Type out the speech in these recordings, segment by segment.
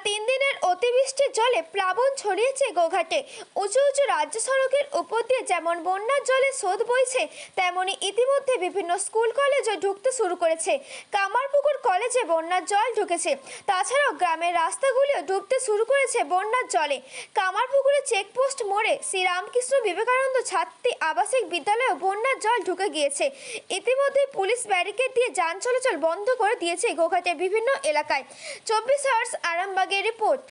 তিন দিনের অতিবৃষ্টির জলে প্লাবন ছড়িয়েছে গোঘাটে। উঁচু উঁচু রাজ্য সড়কের উপর দিয়ে যেমন বন্যার জলে স্রোত বইছে, তেমনি ইতিমধ্যে বিভিন্ন স্কুল কলেজে ঢুকতে শুরু করেছে। কামারপুকুর কলেজে বন্যার জল ঢুকেছে। তাছাড়াও গ্রামের রাস্তাগুলিও ডুবতে শুরু করেছে বন্যার জলে। কামারপুকুরে চেকপোস্ট মোড়ে শ্রীরামকৃষ্ণ বিবেকানন্দ ছাত্রী আবাসিক বিদ্যালয়েও বন্যার জল ঢুকে গিয়েছে। ইতিমধ্যে পুলিশ ব্যারিকেড দিয়ে যান চলাচল বন্ধ করে দিয়েছে গোঘাটের বিভিন্ন এলাকায়। 24 আওয়ার্স আরামবাগের রিপোর্ট।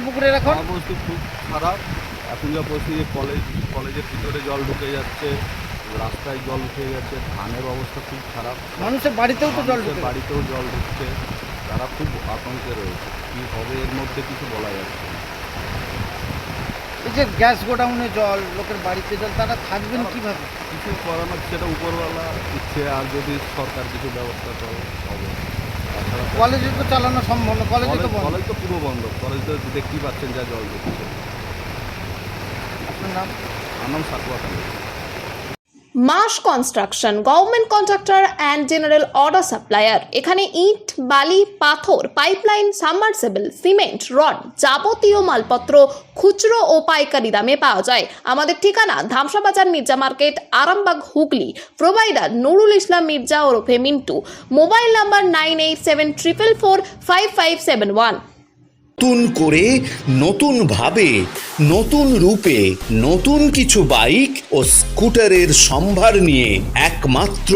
পুকুরের এখন অবস্থা খুব খারাপ। এখন যা পরিস্থিতি, কলেজের ভিতরে জল ঢুকে যাচ্ছে, রাস্তায় জল উঠে যাচ্ছে, ধানের অবস্থা খুব খারাপ। মানুষের বাড়িতেও তো জল ঢুকে বাড়িতেও জল ঢুকছে, তারা খুব আতঙ্কে রয়েছে। কী হবে এর মধ্যে কিছু বলা যাচ্ছে না। এই যে গ্যাস গোডাউনে জল, লোকের বাড়িতে জল, তারা থাকবেন কিভাবে? কিছু করানোর সেটা উপরওয়ালা ইচ্ছে, আর যদি সরকার কিছু ব্যবস্থা করে হবে। তাছাড়া কলেজে তো চালানো সম্ভব না, কলেজ তো বন্ধ। কলেজ তো পুরো বন্ধ। কলেজ তো দেখতেই পাচ্ছেন যা জল ঢুকছে। আপনার নাম? আমার নাম সাকুয়া খান। মাস construction, government contractor and general order supplier. এখানে ইট, বালি, পাথর, পাইপলাইন, সাবমার্সিবল, সিমেন্ট, রড, যাবতীয় মালপত্র খুচরো ও পাইকারি দামে পাওয়া যায়। আমাদের ঠিকানা ধামসা বাজার, মির্জা মার্কেট, আরামবাগ, হুগলি। প্রোভাইডার নুরুল ইসলাম মির্জা ওরফে মিন্টু। Mobile number 9874445571। নতুন করে, নতুন ভাবে, নতুন রূপে, নতুন কিছু বাইক ও স্কুটারের সম্ভার নিয়ে একমাত্র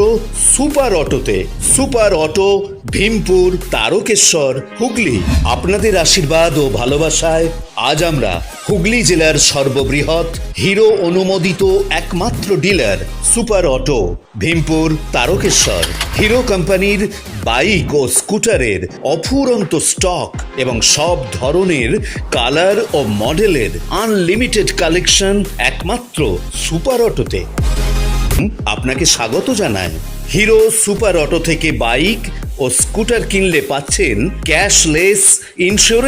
সুপার অটোতে। Super auto, Bhimpur, Tarakeswar, Hooghly. আপনাদের আশীর্বাদ ও ভালোবাসায় আজ আমরা হুগলি জেলার সর্ববৃহৎ হিরো অনুমোদিত একমাত্র dealer super auto, Bhimpur, Tarakeswar. Hero কোম্পানির বাইক ও স্কুটারের অফুরন্ত স্টক এবং সব ধরনের কালার ও মডেলের আনলিমিটেড কালেকশন একমাত্র সুপার অটোতে। আপনাকে স্বাগত জানায়। হিরো সুপার অটো থেকে বাইক ও স্কুটার কিনলে পাচ্ছেন ক্যাশলেস ইন্স্যুরেন্স।